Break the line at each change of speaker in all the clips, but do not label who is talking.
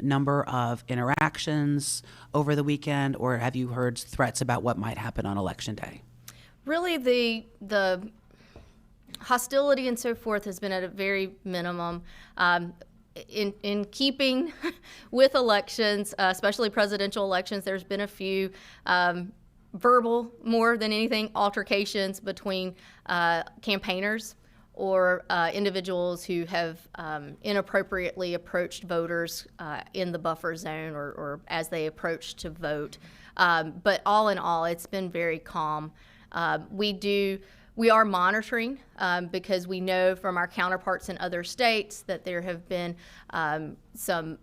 number of interactions over the weekend, or have you heard threats about what might happen on Election Day?
Really, the hostility and so forth has been at a very minimum. In keeping with elections, especially presidential elections, there's been a few verbal, more than anything, altercations between campaigners or individuals who have inappropriately approached voters in the buffer zone or as they approach to vote. But all in all, it's been very calm. We are monitoring because we know from our counterparts in other states that there have been some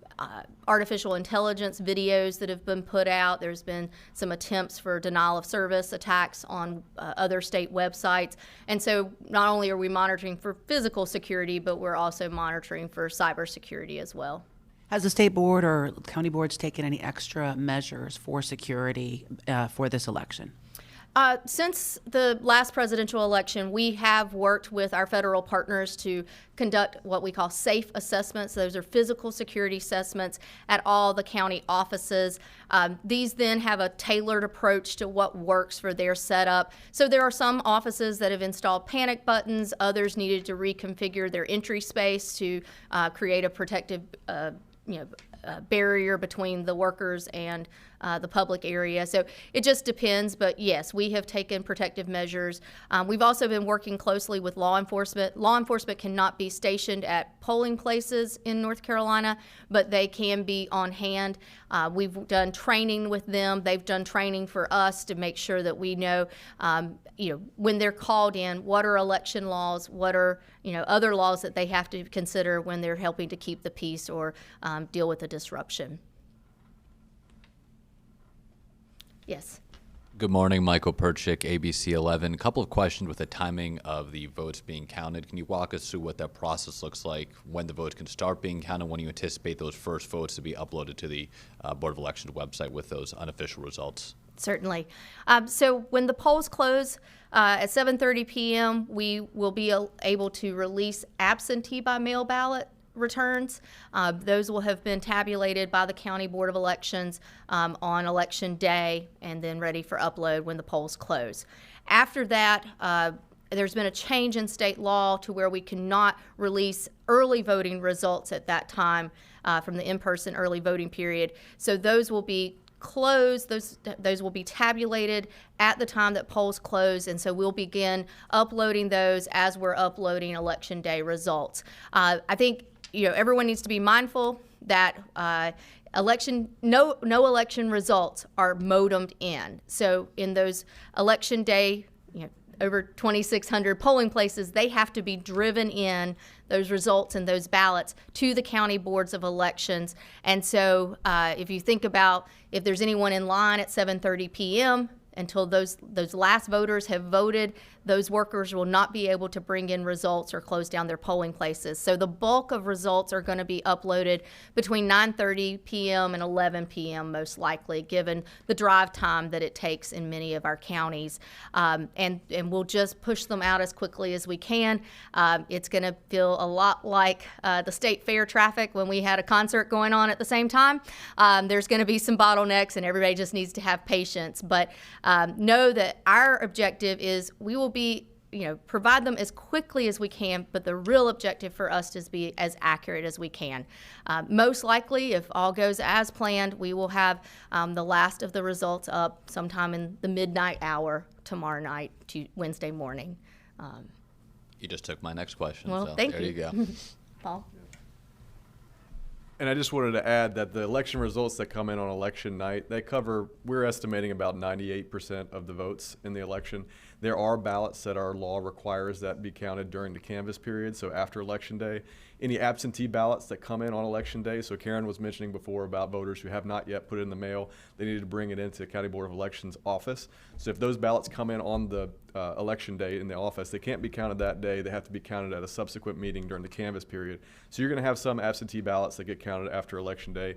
artificial intelligence videos that have been put out. There's been some attempts for denial of service attacks on other state websites. And so not only are we monitoring for physical security, but we're also monitoring for cybersecurity as well.
Has the state board or county boards taken any extra measures for security for this election?
Since the last presidential election, we have worked with our federal partners to conduct what we call safe assessments. Those are physical security assessments at all the county offices. These then have a tailored approach to what works for their setup. So there are some offices that have installed panic buttons. Others needed to reconfigure their entry space to create a protective barrier between the workers and the public area. So it just depends, but yes, we have taken protective measures. We've also been working closely with law enforcement. Law enforcement cannot be stationed at polling places in North Carolina, but they can be on hand. We've done training with them. They've done training for us to make sure that we know, when they're called in, what are election laws, what are, other laws that they have to consider when they're helping to keep the peace or deal with the disruption. Yes.
Good morning, Michael Perchik, ABC 11. A couple of questions with the timing of the votes being counted. Can you walk us through what that process looks like, when the votes can start being counted, when you anticipate those first votes to be uploaded to the Board of Elections website with those unofficial results?
Certainly. So when the polls close at 7:30 p.m., we will be able to release absentee by mail ballot returns. Those will have been tabulated by the County Board of Elections on Election Day and then ready for upload when the polls close. After that, there's been a change in state law to where we cannot release early voting results at that time from the in-person early voting period. So those will be closed, those will be tabulated at the time that polls close, and so we'll begin uploading those as we're uploading Election Day results. I think everyone needs to be mindful that no election results are modemed in. So in those Election Day, over 2,600 polling places, they have to be driven in, those results and those ballots, to the county boards of elections. And so if you think about if there's anyone in line at 7:30 p.m., until those last voters have voted, those workers will not be able to bring in results or close down their polling places. So the bulk of results are going to be uploaded between 9:30 p.m. and 11 p.m. most likely, given the drive time that it takes in many of our counties. And we'll just push them out as quickly as we can. It's going to feel a lot like the state fair traffic when we had a concert going on at the same time. There's going to be some bottlenecks, and everybody just needs to have patience. But know that our objective is we will provide them as quickly as we can, but the real objective for us is to be as accurate as we can. Most likely, if all goes as planned, we will have the last of the results up sometime in the midnight hour tomorrow night to Wednesday morning.
You just took my next question.
Well,
so
thank
there
you.
you go.
Paul?
And I just wanted to add that the election results that come in on election night, we're estimating about 98% of the votes in the election. There are ballots that our law requires that be counted during the canvass period, so after Election Day. Any absentee ballots that come in on Election Day, so Karen was mentioning before about voters who have not yet put it in the mail, they need to bring it into the County Board of Elections office. So if those ballots come in on the Election Day in the office, they can't be counted that day. They have to be counted at a subsequent meeting during the canvass period. So you're going to have some absentee ballots that get counted after Election Day.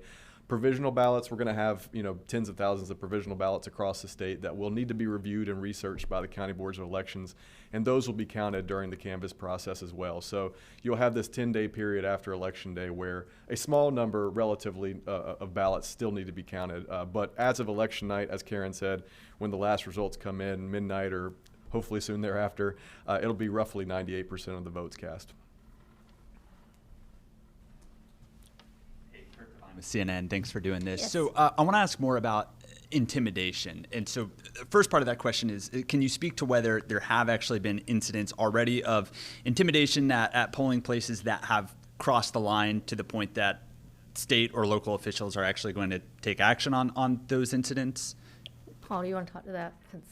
Provisional ballots, we're going to have, tens of thousands of provisional ballots across the state that will need to be reviewed and researched by the county boards of elections, and those will be counted during the canvass process as well. So you'll have this 10-day period after Election Day where a small number, relatively, of ballots still need to be counted. But as of election night, as Karen said, when the last results come in, midnight or hopefully soon thereafter, it'll be roughly 98% of the votes cast.
CNN, thanks for doing this.
Yes.
So I want to ask more about intimidation. And so the first part of that question is, can you speak to whether there have actually been incidents already of intimidation at polling places that have crossed the line to the point that state or local officials are actually going to take action on those incidents?
Paul, do you want to talk to that? Because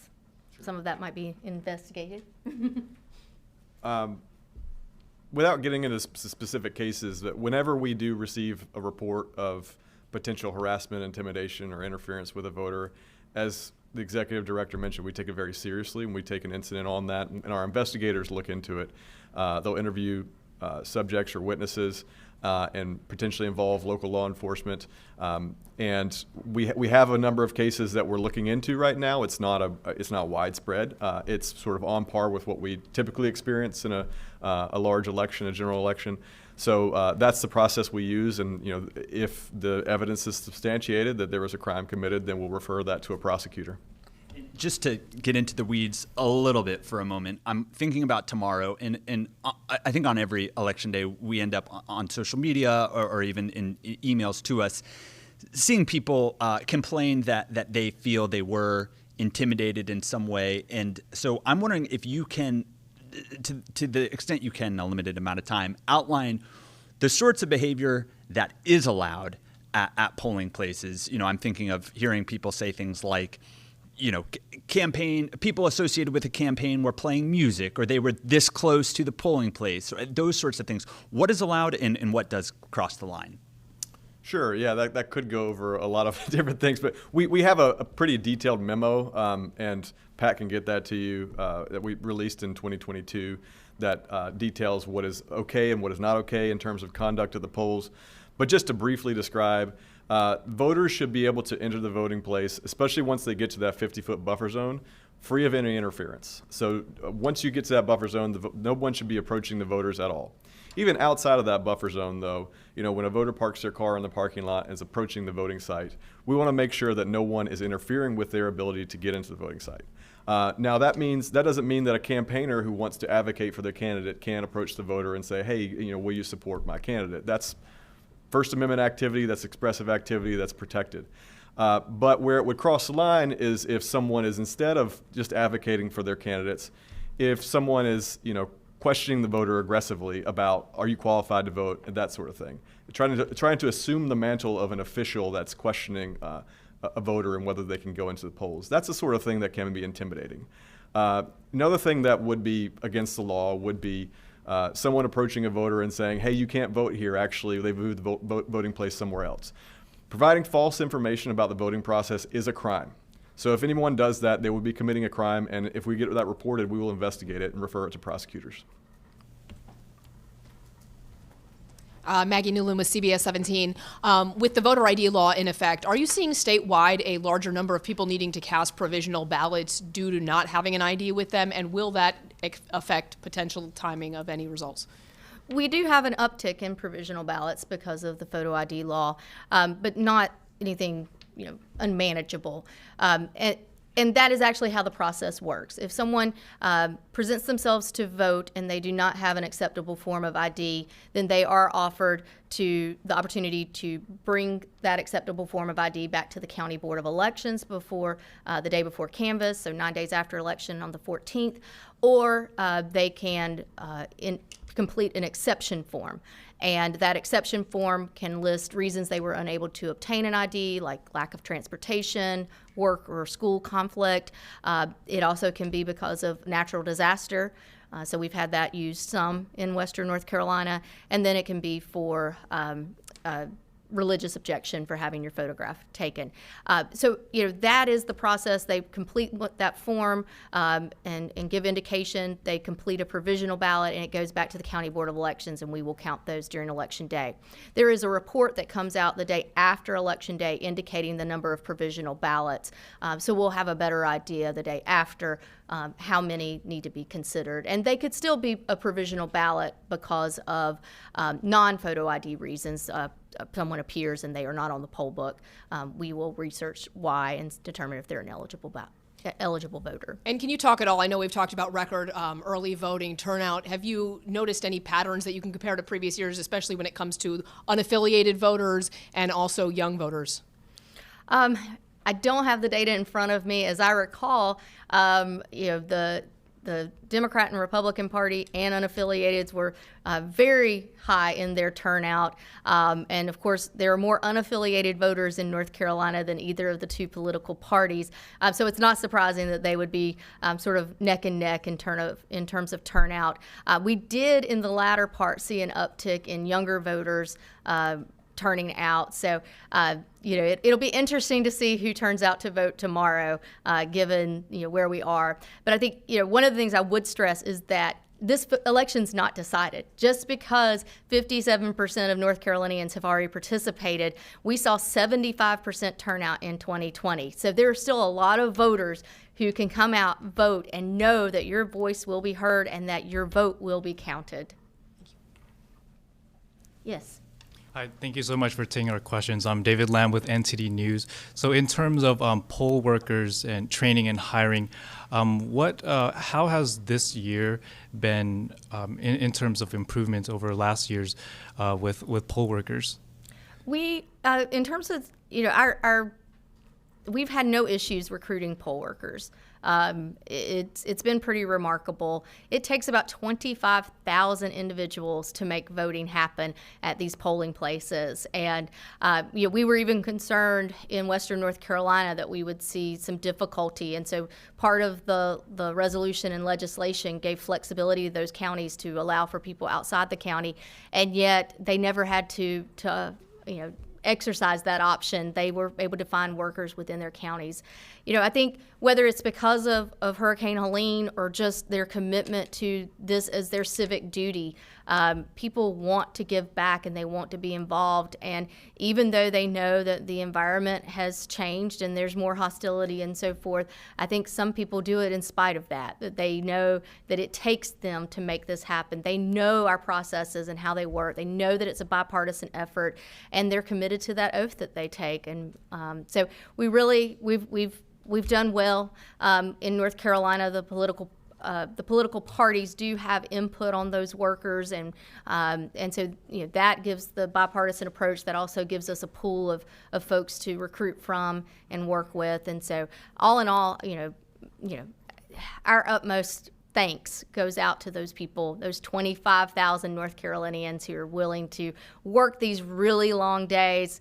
some of that might be investigated.
Without getting into specific cases, that whenever we do receive a report of potential harassment, intimidation, or interference with a voter, as the executive director mentioned, we take it very seriously, and we take an incident on that, and our investigators look into it. They'll interview subjects or witnesses and potentially involve local law enforcement. And we have a number of cases that we're looking into right now. It's not widespread. It's sort of on par with what we typically experience in a large election, a general election. So that's the process we use. And if the evidence is substantiated that there was a crime committed, then we'll refer that to a prosecutor.
Just to get into the weeds a little bit for a moment, I'm thinking about tomorrow, and I think on every election day we end up on social media or even in emails to us seeing people complain that they feel they were intimidated in some way. And so I'm wondering if you can, to the extent you can in a limited amount of time, outline the sorts of behavior that is allowed at polling places. I'm thinking of hearing people say things like, campaign people associated with a campaign were playing music, or they were this close to the polling place, or those sorts of things. What is allowed and what does cross the line?
Sure, yeah, that could go over a lot of different things, but we have a pretty detailed memo, and Pat can get that to you, that we released in 2022 that details what is okay and what is not okay in terms of conduct of the polls. But just to briefly describe, voters should be able to enter the voting place, especially once they get to that 50-foot buffer zone, free of any interference. So once you get to that buffer zone, no one should be approaching the voters at all. Even outside of that buffer zone, though, when a voter parks their car in the parking lot and is approaching the voting site, we want to make sure that no one is interfering with their ability to get into the voting site. Now, that doesn't mean that a campaigner who wants to advocate for their candidate can't approach the voter and say, hey, will you support my candidate? That's First Amendment activity, that's expressive activity, that's protected. But where it would cross the line is if someone is, instead of just advocating for their candidates, if someone is, questioning the voter aggressively about, are you qualified to vote, and that sort of thing. Trying to assume the mantle of an official that's questioning a voter and whether they can go into the polls. That's the sort of thing that can be intimidating. Another thing that would be against the law would be someone approaching a voter and saying, hey, you can't vote here. Actually, they've moved the voting place somewhere else. Providing false information about the voting process is a crime. So if anyone does that, they would be committing a crime, and if we get that reported, we will investigate it and refer it to prosecutors.
Maggie Newland with CBS 17. With the voter ID law in effect, are you seeing statewide a larger number of people needing to cast provisional ballots due to not having an ID with them, and will that affect potential timing of any results?
We do have an uptick in provisional ballots because of the photo ID law, but not anything unmanageable. And that is actually how the process works. If someone presents themselves to vote and they do not have an acceptable form of ID, then they are offered the opportunity to bring that acceptable form of ID back to the County Board of Elections before the day before canvass, so 9 days after election on the 14th, or they can complete an exception form. And that exception form can list reasons they were unable to obtain an ID, like lack of transportation, work or school conflict. It also can be because of natural disaster. So we've had that used some in Western North Carolina. And then it can be for religious objection for having your photograph taken. So, that is the process. They complete that form and give indication. They complete a provisional ballot, and it goes back to the County Board of Elections, and we will count those during Election Day. There is a report that comes out the day after Election Day indicating the number of provisional ballots. So we'll have a better idea the day after how many need to be considered. And they could still be a provisional ballot because of non-photo ID reasons. Someone appears and they are not on the poll book. We will research why and determine if they're an eligible voter.
And can you talk at all? I know we've talked about record early voting turnout. Have you noticed any patterns that you can compare to previous years, especially when it comes to unaffiliated voters and also young voters?
I don't have the data in front of me. As I recall, the Democrat and Republican Party and unaffiliateds were very high in their turnout. And of course, there are more unaffiliated voters in North Carolina than either of the two political parties. So it's not surprising that they would be sort of neck and neck in terms of turnout. We did in the latter part see an uptick in younger voters turning out. So, it'll be interesting to see who turns out to vote tomorrow, given, where we are. But I think, one of the things I would stress is that this election's not decided. Just because 57% of North Carolinians have already participated, we saw 75% turnout in 2020. So there are still a lot of voters who can come out, vote, and know that your voice will be heard and that your vote will be counted. Yes.
Hi, thank you so much for taking our questions. I'm David Lamb with NTD News. So in terms of poll workers and training and hiring, how has this year been in terms of improvements over last year's with poll workers?
We, in terms of, we've had no issues recruiting poll workers. It's been pretty remarkable. It takes about 25,000 individuals to make voting happen at these polling places. And we were even concerned in Western North Carolina that we would see some difficulty. And so part of the resolution and legislation gave flexibility to those counties to allow for people outside the county. And yet they never had to exercise that option. They were able to find workers within their counties. I think whether it's because of Hurricane Helene or just their commitment to this as their civic duty, people want to give back and they want to be involved. And even though they know that the environment has changed and there's more hostility and so forth, I think some people do it in spite of that they know that it takes them to make this happen. They know our processes and how they work. They know that it's a bipartisan effort, and they're committed to that oath that they take. And so we've done well in North Carolina. The political parties do have input on those workers, and so that gives the bipartisan approach. That also gives us a pool of folks to recruit from and work with. And so, all in all, our utmost thanks goes out to those people, those 25,000 North Carolinians who are willing to work these really long days.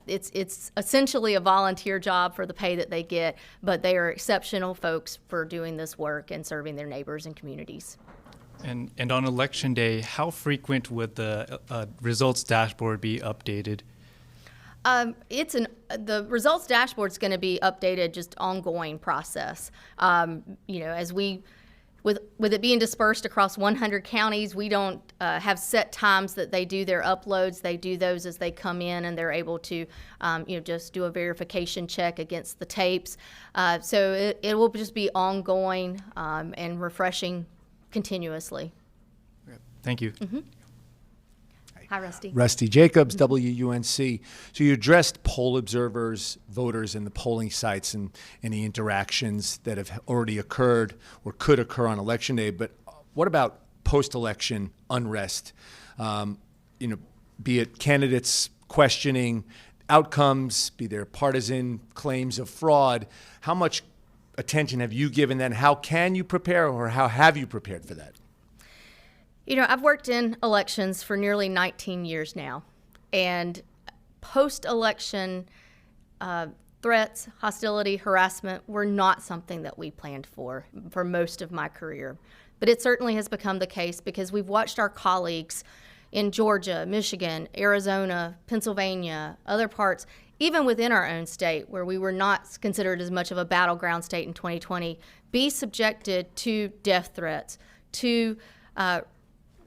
It's essentially a volunteer job for the pay that they get, but they are exceptional folks for doing this work and serving their neighbors and communities.
And on Election Day, how frequent would the results dashboard be updated? The results dashboard is going to be updated, just ongoing process. As with it being dispersed across 100 counties, we don't have set times that they do their uploads. They do those as they come in, and they're able to, just do a verification check against the tapes. So it will just be ongoing and refreshing continuously. Thank you.
Mm-hmm. Hi, Rusty.
Rusty Jacobs, WUNC. So you addressed poll observers, voters, and the polling sites and any interactions that have already occurred or could occur on Election Day. But what about post-election unrest? Be it candidates questioning outcomes, be there partisan claims of fraud. How much attention have you given that? How can you prepare, or how have you prepared for that?
I've worked in elections for nearly 19 years now, and post-election threats, hostility, harassment were not something that we planned for most of my career. But it certainly has become the case because we've watched our colleagues,
in Georgia, Michigan, Arizona, Pennsylvania, other parts, even within our own state where we were not considered as much of a battleground state in 2020, be subjected to death threats, to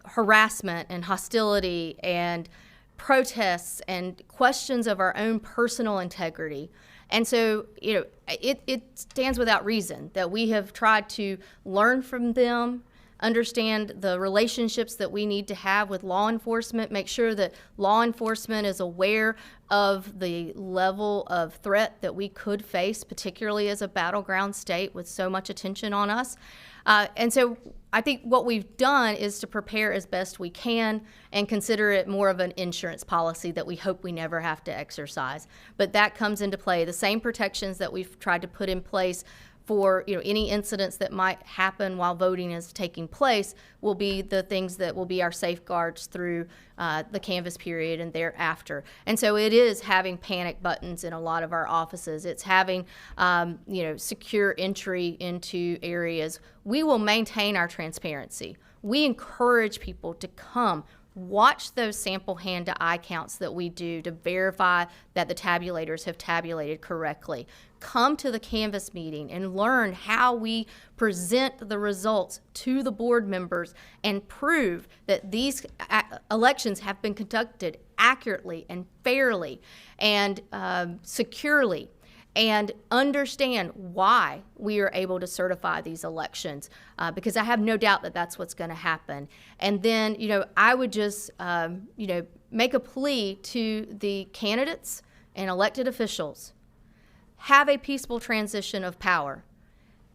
harassment and hostility and protests and questions of our own personal integrity. And so, it stands without reason that we have tried to learn from them, understand the relationships that we need to have with law enforcement, make sure that law enforcement is aware of the level of threat that we could face, particularly as a battleground state with so much attention on us. And so I think what we've done is to prepare as best we can and consider it more of an insurance policy that we hope we never have to exercise. But that comes into play. The same protections that we've tried to put in place for any incidents that might happen while voting is taking place will be the things that will be our safeguards through the canvass period and thereafter. And so it is having panic buttons in a lot of our offices. It's having secure entry into areas. We will maintain our transparency. We encourage people to come watch those sample hand-to-eye counts that we do to verify that the tabulators have tabulated correctly. Come to the canvass meeting and learn how we present the results to the board members and prove that these elections have been conducted accurately and fairly and securely, and understand why we are able to certify these elections, because I have no doubt that that's what's going to happen. And then, I would just, make a plea to the candidates and elected officials. Have a peaceful transition of power.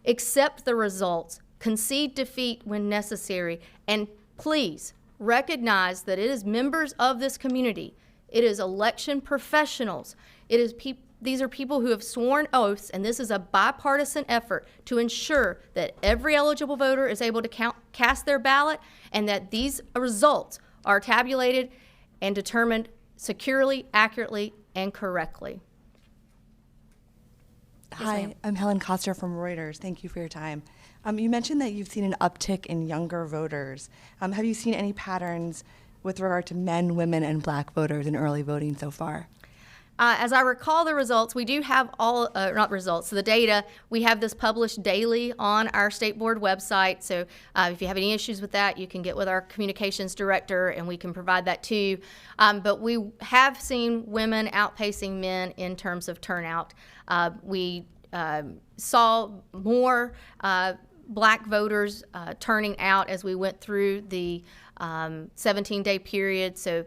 Accept the results. Concede defeat when necessary. And please recognize that it is members of this community. It is election professionals. These are people who have sworn oaths, and this is a bipartisan effort to ensure that every eligible voter is able to cast their ballot and that these results are tabulated and determined securely, accurately, and correctly.
Hi, I'm Helen Koster from Reuters. Thank you for your time. You mentioned that you've seen an uptick in younger voters. Have you seen any patterns with regard to men, women, and Black voters in early voting so far?
As I recall the results, we do have the data. We have this published daily on our state board website. So if you have any issues with that, you can get with our communications director and we can provide that to you. But we have seen women outpacing men in terms of turnout. We saw more Black voters turning out as we went through the 17-day period, so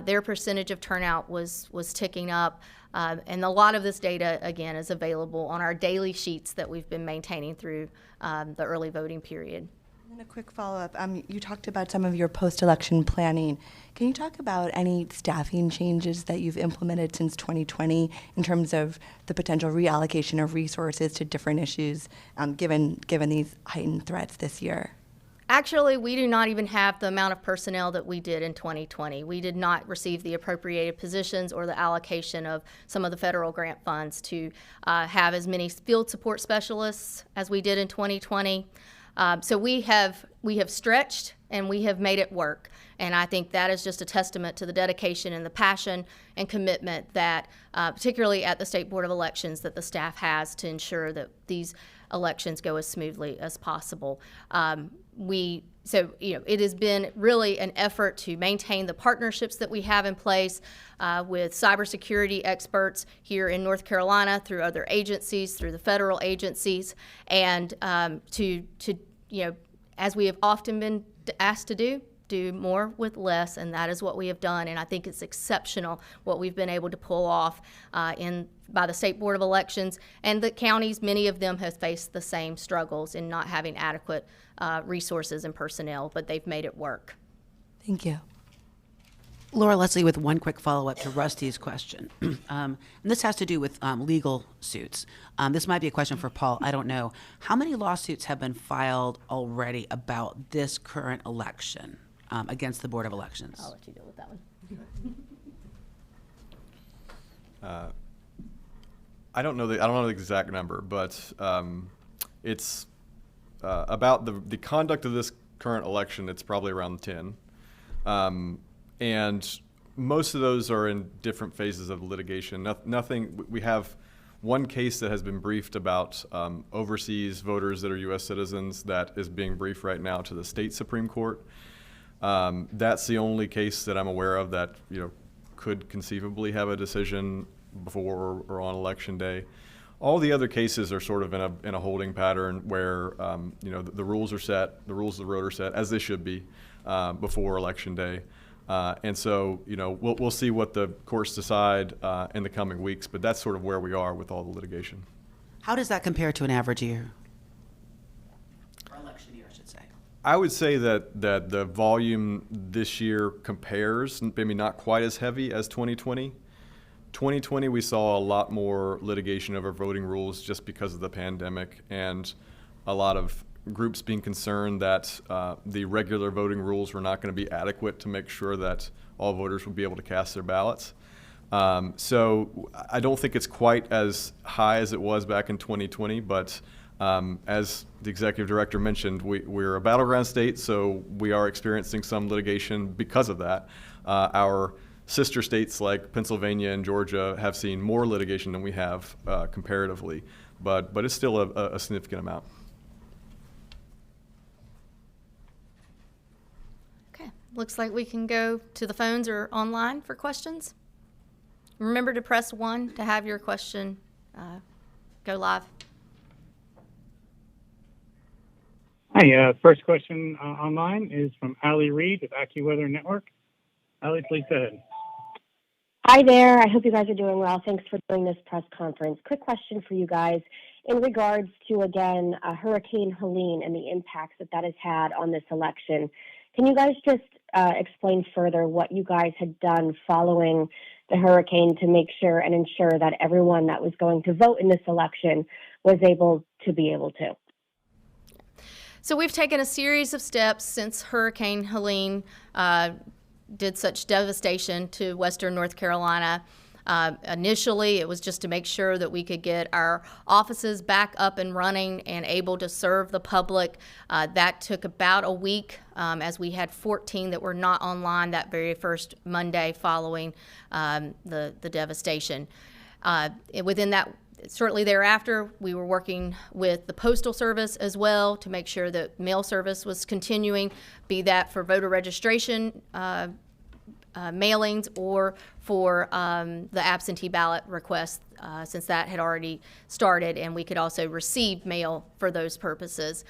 their percentage of turnout was ticking up. And a lot of this data, again, is available on our daily sheets that we've been maintaining through the early voting period.
And a quick follow-up. You talked about some of your post-election planning. Can you talk about any staffing changes that you've implemented since 2020 in terms of the potential reallocation of resources to different issues, given these heightened threats this year?
Actually, we do not even have the amount of personnel that we did in 2020. We did not receive the appropriated positions or the allocation of some of the federal grant funds to have as many field support specialists as we did in 2020. So we have stretched and we have made it work. And I think that is just a testament to the dedication and the passion and commitment that, particularly at the State Board of Elections, that the staff has to ensure that these elections go as smoothly as possible. It has been really an effort to maintain the partnerships that we have in place with cybersecurity experts here in North Carolina, through other agencies, through the federal agencies, and as we have often been asked to do more with less, and that is what we have done. And I think it's exceptional what we've been able to pull off by the State Board of Elections, and the counties. Many of them have faced the same struggles in not having adequate resources and personnel, but they've made it work.
Thank you.
Laura Leslie with one quick follow-up to Rusty's question. And this has to do with legal suits. This might be a question for Paul. I don't know. How many lawsuits have been filed already about this current election against the Board of Elections?
I'll let you deal with that one.
I don't know the exact number, but it's about the conduct of this current election. It's probably around 10. And most of those are in different phases of litigation. Nothing, we have one case that has been briefed about overseas voters that are U.S. citizens that is being briefed right now to the state Supreme Court. That's the only case that I'm aware of that, could conceivably have a decision before or on election day. All the other cases are sort of in a holding pattern where, the rules are set, the rules of the road are set, as they should be, before election day. And so, we'll see what the courts decide in the coming weeks, but that's sort of where we are with all the litigation.
How does that compare to an average year? Or election year, I should say.
I would say that the volume this year compares, maybe not quite as heavy as 2020. 2020, we saw a lot more litigation over voting rules just because of the pandemic and a lot of groups being concerned that the regular voting rules were not going to be adequate to make sure that all voters would be able to cast their ballots. So I don't think it's quite as high as it was back in 2020, but as the executive director mentioned, we're a battleground state, so we are experiencing some litigation because of that. Our sister states like Pennsylvania and Georgia have seen more litigation than we have comparatively, but it's still a significant amount.
Looks like we can go to the phones or online for questions. Remember to press 1 to have your question go live.
Hi, first question online is from Reid of AccuWeather Network. Please go ahead.
Hi there. I hope you guys are doing well. Thanks for doing this press conference. Quick question for you guys in regards to, again, Hurricane Helene and the impacts that has had on this election. Can you guys just explain further what you guys had done following the hurricane to make sure and ensure that everyone that was going to vote in this election was able to?
So we've taken a series of steps since Hurricane Helene did such devastation to Western North Carolina. Initially, it was just to make sure that we could get our offices back up and running and able to serve the public. That took about a week, as we had 14 that were not online that very first Monday following the devastation. Within that, shortly thereafter, we were working with the Postal Service as well to make sure that mail service was continuing, be that for voter registration mailings or for the absentee ballot requests, since that had already started and we could also receive mail for those purposes.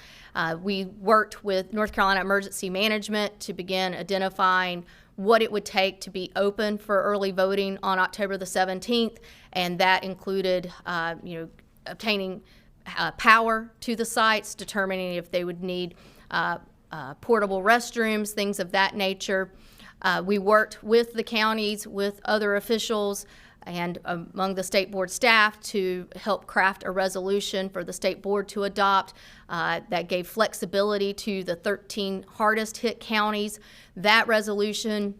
We worked with North Carolina Emergency Management to begin identifying what it would take to be open for early voting on October the 17th, and that included obtaining power to the sites, determining if they would need portable restrooms, things of that nature. We worked with the counties, with other officials, and among the state board staff to help craft a resolution for the state board to adopt that gave flexibility to the 13 hardest hit counties. That resolution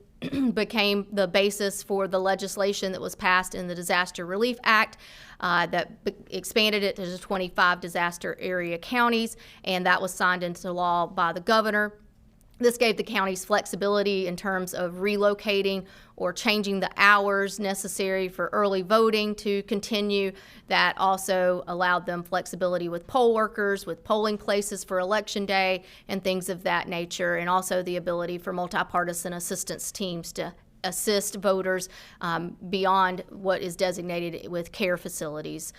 became the basis for the legislation that was passed in the Disaster Relief Act that expanded it to 25 disaster area counties, and that was signed into law by the governor. This gave the counties flexibility in terms of relocating or changing the hours necessary for early voting to continue. That also allowed them flexibility with poll workers, with polling places for election day, and things of that nature, and also the ability for multi-partisan assistance teams to assist voters beyond what is designated with care facilities.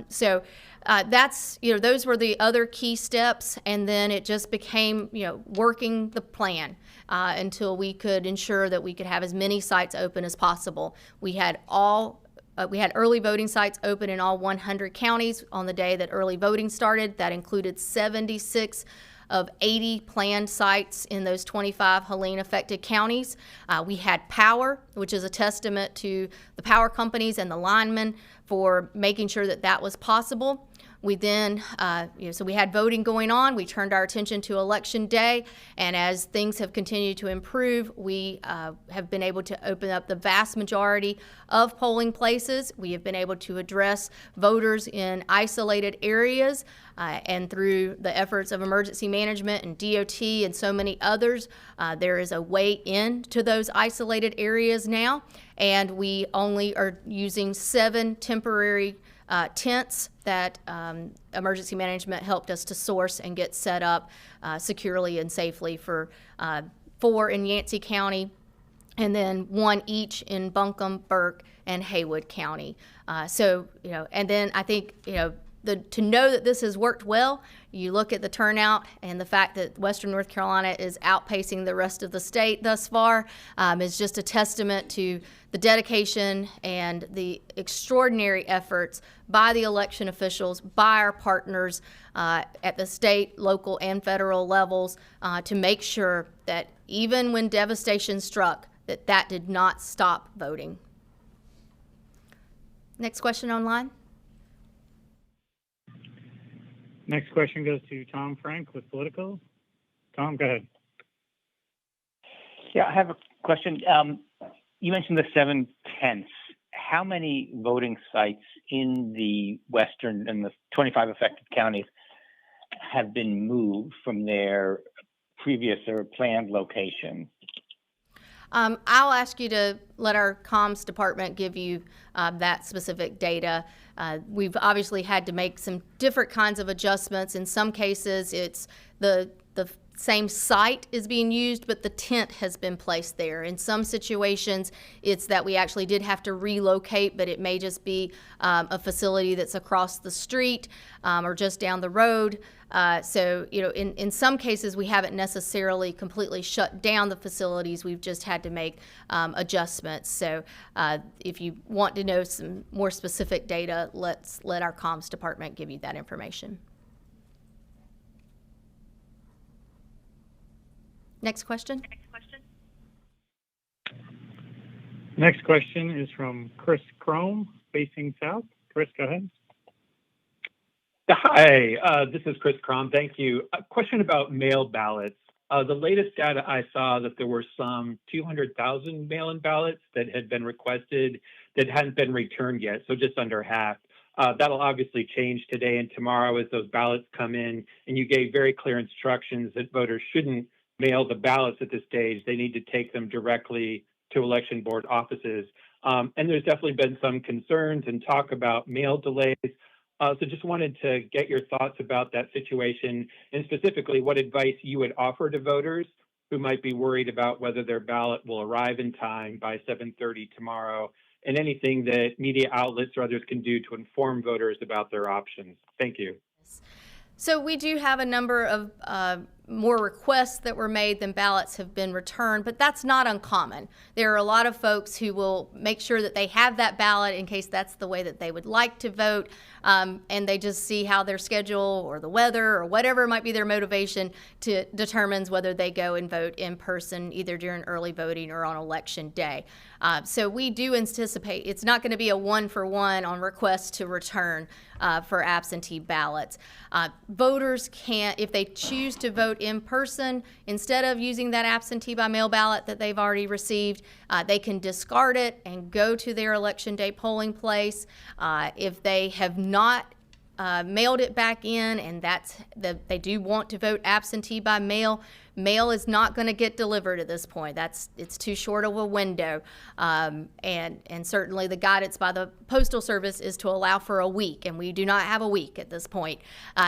So that's, those were the other key steps, and then it just became, working the plan until we could ensure that we could have as many sites open as possible. We had early voting sites open in all 100 counties on the day that early voting started. That included 76 of 80 planned sites in those 25 Helene-affected counties. We had power, which is a testament to the power companies and the linemen for making sure that that was possible. We then, so we had voting going on. We turned our attention to election day, and as things have continued to improve, we have been able to open up the vast majority of polling places. We have been able to address voters in isolated areas And through the efforts of emergency management and DOT and so many others, there is a way into those isolated areas now. And we only are using 7 temporary tents that emergency management helped us to source and get set up securely and safely for 4 in Yancey County, and then 1 each in Buncombe, Burke, and Haywood County. So, and then I think, to know that this has worked well, you look at the turnout and the fact that Western North Carolina is outpacing the rest of the state thus far is just a testament to the dedication and the extraordinary efforts by the election officials, by our partners at the state, local, and federal levels to make sure that even when devastation struck, that did not stop voting. Next question online.
Next question goes to Tom Frank with Politico. Tom, go ahead.
Yeah, I have a question. You mentioned the 7 tents. How many voting sites in the western and the 25 affected counties have been moved from their previous or planned location?
I'll ask you to let our comms department give you that specific data. We've obviously had to make some different kinds of adjustments. In some cases, it's the same site is being used, but the tent has been placed there. In some situations, it's that we actually did have to relocate, but it may just be a facility that's across the street or just down the road. So, in some cases, we haven't necessarily completely shut down the facilities. We've just had to make adjustments. So if you want to know some more specific data, let's let our comms department give you that information. Next question.
Next question is from Chris Crome, facing south. Chris, go ahead.
Hi, this is Chris Crom. Thank you. A question about mail ballots. The latest data I saw that there were some 200,000 mail-in ballots that had been requested that hadn't been returned yet, so just under half. That'll obviously change today and tomorrow as those ballots come in, and you gave very clear instructions that voters shouldn't mail the ballots at this stage. They need to take them directly to election board offices. And there's definitely been some concerns and talk about mail delays. So just wanted to get your thoughts about that situation, and specifically what advice you would offer to voters who might be worried about whether their ballot will arrive in time by 7:30 tomorrow, and anything that media outlets or others can do to inform voters about their options. Thank you.
So we do have a number of more requests that were made than ballots have been returned, but that's not uncommon. There are a lot of folks who will make sure that they have that ballot in case that's the way that they would like to vote, and they just see how their schedule or the weather or whatever might be their motivation determines whether they go and vote in person either during early voting or on election day. So we do anticipate it's not going to be a 1-for-1 on requests to return for absentee ballots. Voters can't, if they choose to vote in person, instead of using that absentee by mail ballot that they've already received, they can discard it and go to their election day polling place. If they have not mailed it back in and they do want to vote absentee by mail, mail is not going to get delivered at this point. It's too short of a window, and certainly the guidance by the Postal Service is to allow for a week, and we do not have a week at this point.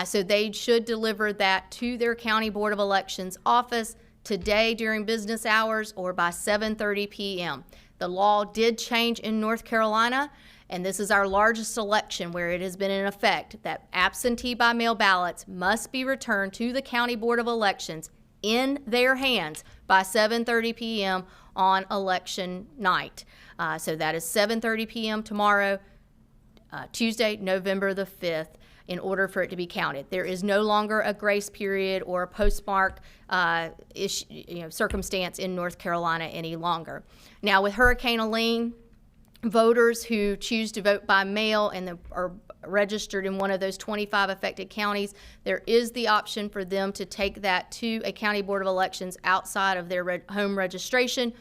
So they should deliver that to their County Board of Elections office today during business hours or by 7:30 p.m. The law did change in North Carolina, and this is our largest election where it has been in effect that absentee by mail ballots must be returned to the County Board of Elections in their hands by 7:30 p.m. on election night. So that is 7:30 p.m. tomorrow, Tuesday, November the 5th, in order for it to be counted. There is no longer a grace period or a postmark circumstance in North Carolina any longer. Now, with Hurricane Helene, voters who choose to vote by mail and are registered in one of those 25 affected counties, there is the option for them to take that to a County Board of Elections outside of their home registration.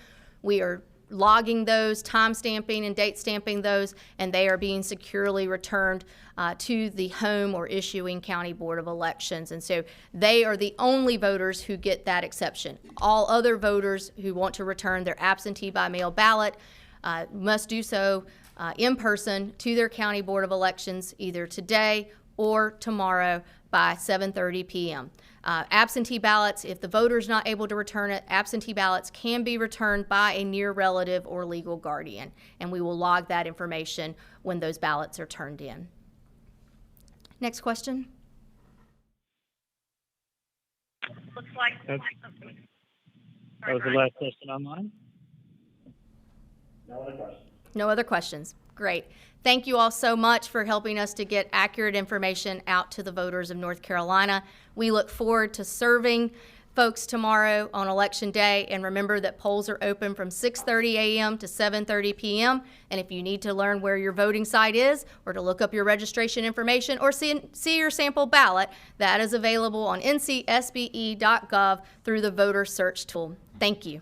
We are logging those, time stamping and date stamping those, and they are being securely returned to the home or issuing county board of elections. And so they are the only voters who get that exception. All other voters who want to return their absentee by mail ballot must do so in person to their county board of elections either today or tomorrow by 7:30 p.m. Absentee ballots, if the voter is not able to return it, absentee ballots can be returned by a near relative or legal guardian, and we will log that information when those ballots are turned in. Next question.
That was the last question online.
No other questions. Great. Thank you all so much for helping us to get accurate information out to the voters of North Carolina. We look forward to serving folks tomorrow on Election Day. And remember that polls are open from 6:30 a.m. to 7:30 p.m. And if you need to learn where your voting site is or to look up your registration information or see your sample ballot, that is available on ncsbe.gov through the voter search tool. Thank you.